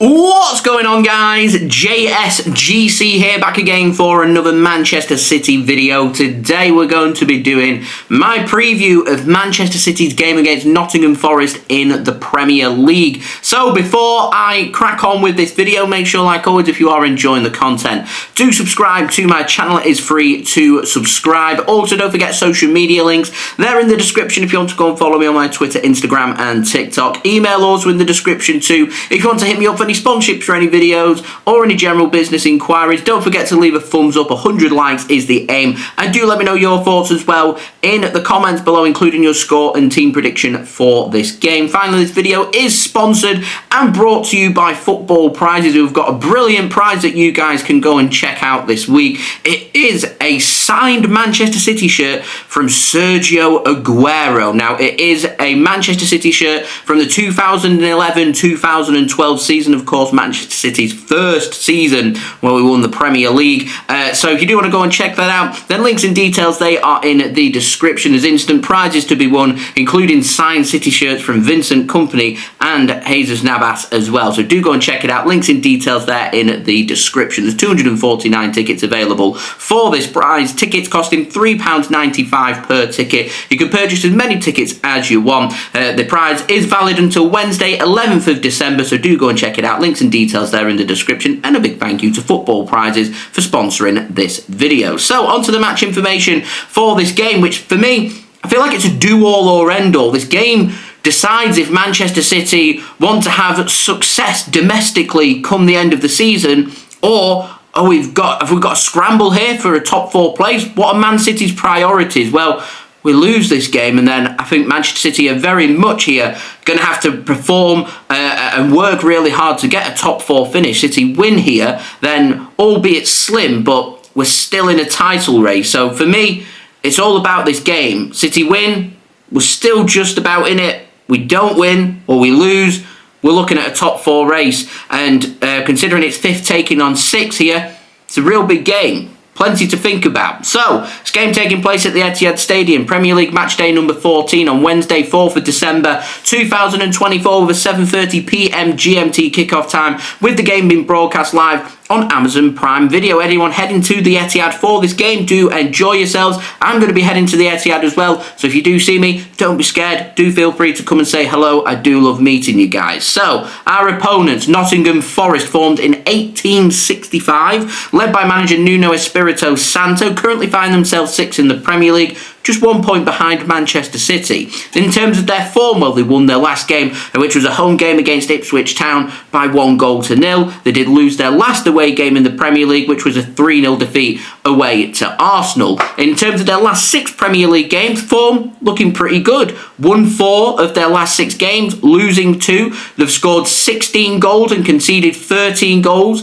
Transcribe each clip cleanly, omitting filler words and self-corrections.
What's going on, guys? JSGC here, back again for another Manchester City video. Today we're going to be doing my preview of Manchester City's game against Nottingham Forest in the Premier League. So before I crack on with this video, make sure, like always, if you are enjoying the content, do subscribe to my channel. It is free to subscribe. Also, don't forget social media links. They're in the description if you want to go and follow me on my Twitter, Instagram and TikTok. Email also in the description too if you want to hit me up for any sponsorships for any videos or any general business inquiries. Don't forget to leave a thumbs up. 100 likes is the aim, and do let me know your thoughts as well in the comments below, including your score and team prediction for this game. Finally, this video is sponsored and brought to you by Football Prizes, who've got a brilliant prize that you guys can go and check out this week. It is a signed Manchester City shirt from Sergio Aguero. Now, it is a Manchester City shirt from the 2011-2012 season. Of course, Manchester City's first season where we won the Premier League. So if you do want to go and check that out, then links and details, they are in the description. There's instant prizes to be won, including signed City shirts from Vincent Kompany and Jesus Navas as well. So do go and check it out. Links and details there in the description. There's 249 tickets available for this prize. Tickets costing £3.95 per ticket. You can purchase as many tickets as you want. The prize is valid until Wednesday, 11th of December, so do go and check it out. Links and details there in the description, and a big thank you to Football Prizes for sponsoring this video. So on to the match information for this game, which for me, I feel like it's a do-all or end-all. This game decides if Manchester City want to have success domestically come the end of the season, or have we got a scramble here for a top four place? What are Man City's priorities? Well, we lose this game, and then I think Manchester City are very much here going to have to perform and work really hard to get a top four finish. City win here, then albeit slim, but we're still in a title race. So for me, it's all about this game. City win, we're still just about in it. We don't win or we lose, we're looking at a top four race. And considering it's fifth taking on sixth here, it's a real big game. Plenty to think about. So, this game taking place at the Etihad Stadium, Premier League match day number 14 on Wednesday, 4th of December 2024 with a 7:30 PM GMT kickoff time, with the game being broadcast live on Amazon Prime Video. Anyone heading to the Etihad for this game, do enjoy yourselves. I'm going to be heading to the Etihad as well, so if you do see me, don't be scared. Do feel free to come and say hello. I do love meeting you guys. So, our opponents, Nottingham Forest, formed in 1865, led by manager Nuno Espirito Santo, currently find themselves sixth in the Premier League, just 1 point behind Manchester City. In terms of their form, well, they won their last game, which was a home game against Ipswich Town, by 1-0. They did lose their last away game in the Premier League, which was a 3-0 defeat away to Arsenal. In terms of their last 6 Premier League games, form looking pretty good. Won 4 of their last 6 games, losing 2. They've scored 16 goals and conceded 13 goals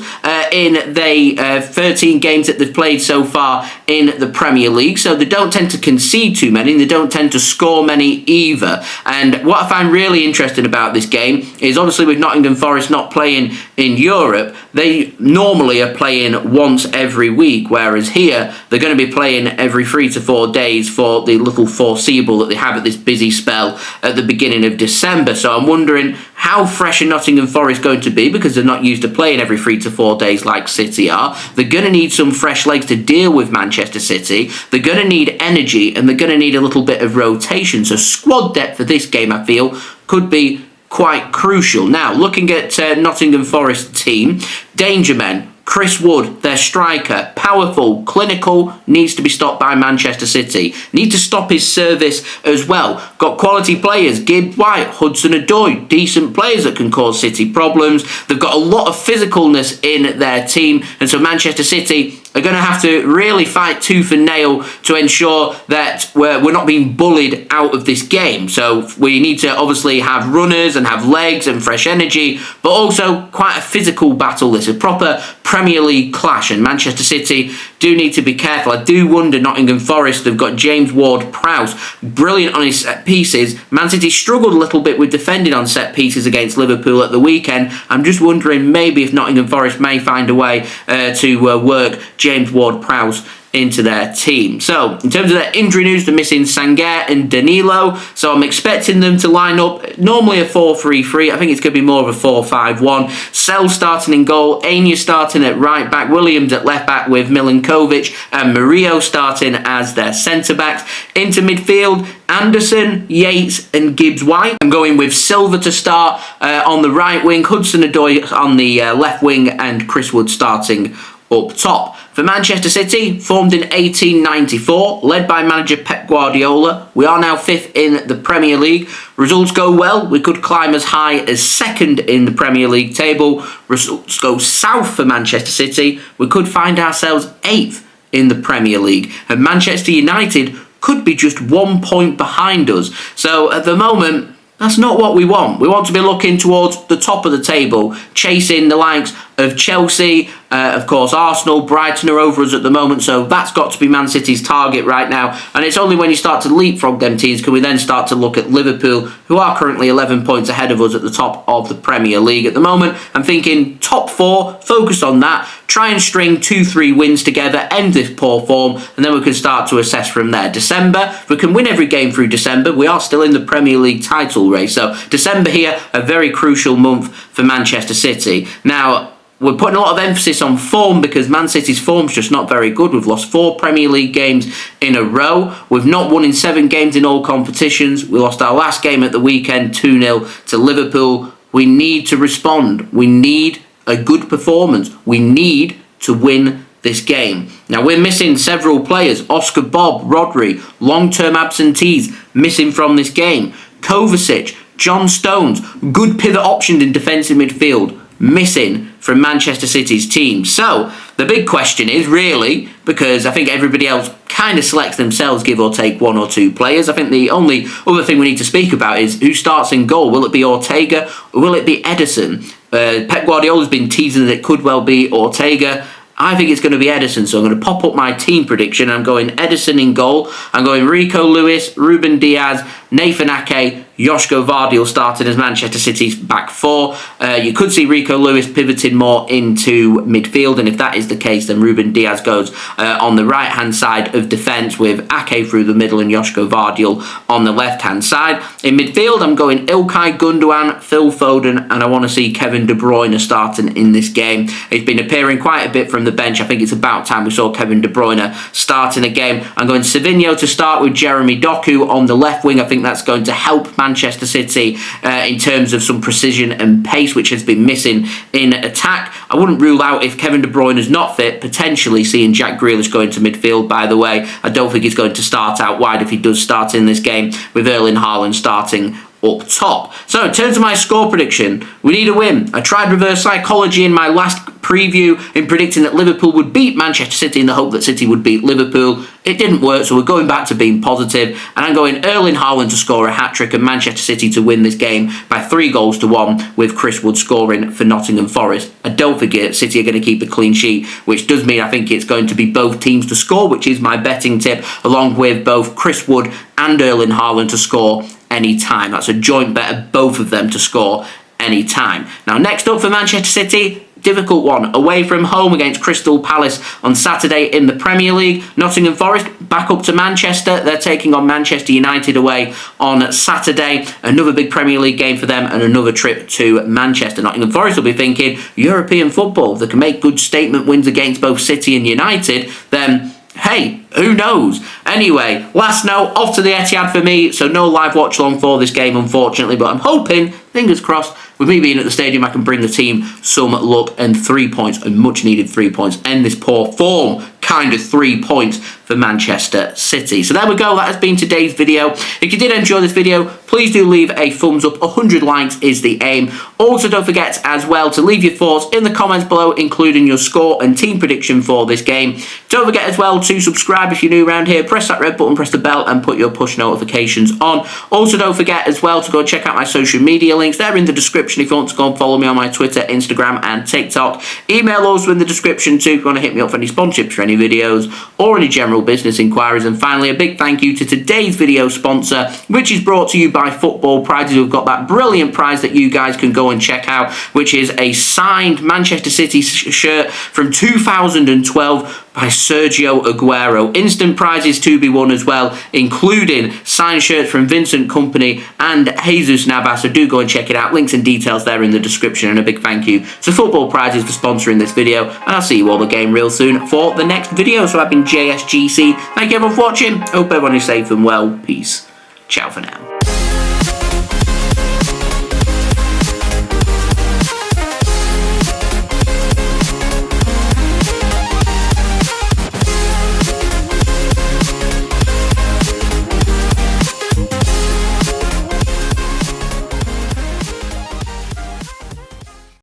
in the 13 games that they've played so far in the Premier League. So they don't tend to concede too many, and they don't tend to score many either. And what I find really interesting about this game is, obviously with Nottingham Forest not playing in Europe, they normally are playing once every week, whereas here they're going to be playing every 3 to 4 days for the little foreseeable that they have at this busy spell at the beginning of December. So I'm wondering how fresh are Nottingham Forest going to be, because they're not used to playing every 3 to 4 days like City are. They're going to need some fresh legs to deal with Manchester City. They're going to need energy, and they're going to need a little bit of rotation. So squad depth for this game, I feel, could be quite crucial. Now, looking at Nottingham Forest team, danger men. Chris Wood, their striker, powerful, clinical, needs to be stopped by Manchester City. Need to stop his service as well. Got quality players, Gibbs-White, Hudson-Odoi, decent players that can cause City problems. They've got a lot of physicalness in their team, and so Manchester City are going to have to really fight tooth and nail to ensure that we're not being bullied out of this game. So we need to obviously have runners and have legs and fresh energy, but also quite a physical battle. This is a proper Premier League clash, and Manchester City do need to be careful. I do wonder, Nottingham Forest, they've got James Ward-Prowse, brilliant on his set pieces. Man City struggled a little bit with defending on set pieces against Liverpool at the weekend. I'm just wondering maybe if Nottingham Forest may find a way to work James Ward-Prowse into their team. So, in terms of their injury news, they're missing Sangaré and Danilo. So, I'm expecting them to line up normally a 4-3-3. I think it's going to be more of a 4-5-1. Sell starting in goal. Anya starting at right back. Williams at left back with Milinkovic and Murillo starting as their centre-backs. Into midfield, Anderson, Yates and Gibbs-White. I'm going with Silva to start on the right wing, Hudson-Odoi on the left wing and Chris Wood starting up top. For Manchester City, formed in 1894, led by manager Pep Guardiola. We are now 5th in the Premier League. Results go well, we could climb as high as 2nd in the Premier League table. Results go south for Manchester City, we could find ourselves 8th in the Premier League. And Manchester United could be just 1 point behind us. So at the moment, that's not what we want. We want to be looking towards the top of the table, chasing the likes of Chelsea, of course Arsenal, Brighton are over us at the moment, so that's got to be Man City's target right now. And it's only when you start to leapfrog them teams can we then start to look at Liverpool, who are currently 11 points ahead of us at the top of the Premier League at the moment. I'm thinking top 4, focus on that, try and string 2-3 wins together, end this poor form, and then we can start to assess from there. December, if we can win every game through December, we are still in the Premier League title race, so December here, a very crucial month for Manchester City. Now, we're putting a lot of emphasis on form because Man City's form's just not very good. We've lost 4 Premier League games in a row. We've not won in 7 games in all competitions. We lost our last game at the weekend 2-0 to Liverpool. We need to respond. We need a good performance. We need to win this game. Now, we're missing several players. Oscar, Bobb, Rodri, long-term absentees missing from this game. Kovacic, John Stones, good pivot options in defensive midfield, missing from Manchester City's team. So the big question is really, because I think everybody else kind of selects themselves, give or take 1 or 2 players. I think the only other thing we need to speak about is who starts in goal. Will it be Ortega or will it be Ederson? Pep Guardiola's been teasing that it could well be Ortega. I think it's going to be Ederson, so I'm going to pop up my team prediction. I'm going Ederson in goal. I'm going Rico, Lewis, Ruben Diaz, Nathan Ake, Josko, Gvardiol starting as Manchester City's back 4. You could see Rico Lewis pivoting more into midfield, and if that is the case, then Ruben Diaz goes on the right-hand side of defence with Ake through the middle and Josko Gvardiol on the left-hand side. In midfield, I'm going Ilkay, Gundogan, Phil Foden, and I want to see Kevin De Bruyne starting in this game. He's been appearing quite a bit from the bench. I think it's about time we saw Kevin De Bruyne starting a game. I'm going Savinho to start with Jeremy Doku on the left wing. I think that's going to help Manchester City in terms of some precision and pace, which has been missing in attack. I wouldn't rule out, if Kevin De Bruyne is not fit, potentially seeing Jack Grealish go into midfield, by the way. I don't think he's going to start out wide if he does start in this game, with Erling Haaland starting up top. So in terms of my score prediction, we need a win. I tried reverse psychology in my last preview in predicting that Liverpool would beat Manchester City in the hope that City would beat Liverpool. It didn't work, so we're going back to being positive, and I'm going Erling Haaland to score a hat-trick and Manchester City to win this game by 3-1, with Chris Wood scoring for Nottingham Forest. I don't think City are going to keep a clean sheet, which does mean I think it's going to be both teams to score, which is my betting tip, along with both Chris Wood and Erling Haaland to score any time. That's a joint bet of both of them to score any time. Now, next up for Manchester City, difficult one. Away from home against Crystal Palace on Saturday in the Premier League. Nottingham Forest back up to Manchester. They're taking on Manchester United away on Saturday. Another big Premier League game for them and another trip to Manchester. Nottingham Forest will be thinking, European football, if they can make good statement wins against both City and United, then hey, who knows? Anyway, last note, off to the Etihad for me, so no live watch along for this game, unfortunately, but I'm hoping, fingers crossed, with me being at the stadium, I can bring the team some luck and 3 points, and much needed 3 points, end this poor form, kind of 3 points for Manchester City. So there we go, that has been today's video. If you did enjoy this video, please do leave a thumbs up. 100 likes is the aim. Also, don't forget as well to leave your thoughts in the comments below, including your score and team prediction for this game. Don't forget as well to subscribe if you're new around here. Press that red button, press the bell, and put your push notifications on. Also, don't forget as well to go check out my social media links. They're in the description if you want to go and follow me on my Twitter, Instagram, and TikTok. Email also in the description too if you want to hit me up for any sponsorships for any videos or any general business inquiries. And finally, a big thank you to today's video sponsor, which is brought to you by Football Prizes. We've got that brilliant prize that you guys can go and check out, which is a signed Manchester City shirt from 2012. by Sergio Aguero. Instant prizes to be won as well, including signed shirts from Vincent Kompany and Jesus Navas. So do go and check it out. Links and details there in the description. And a big thank you to Football Prizes for sponsoring this video. And I'll see you all again real soon for the next video. So I've been JSGC. Thank you everyone for watching. Hope everyone is safe and well. Peace. Ciao for now.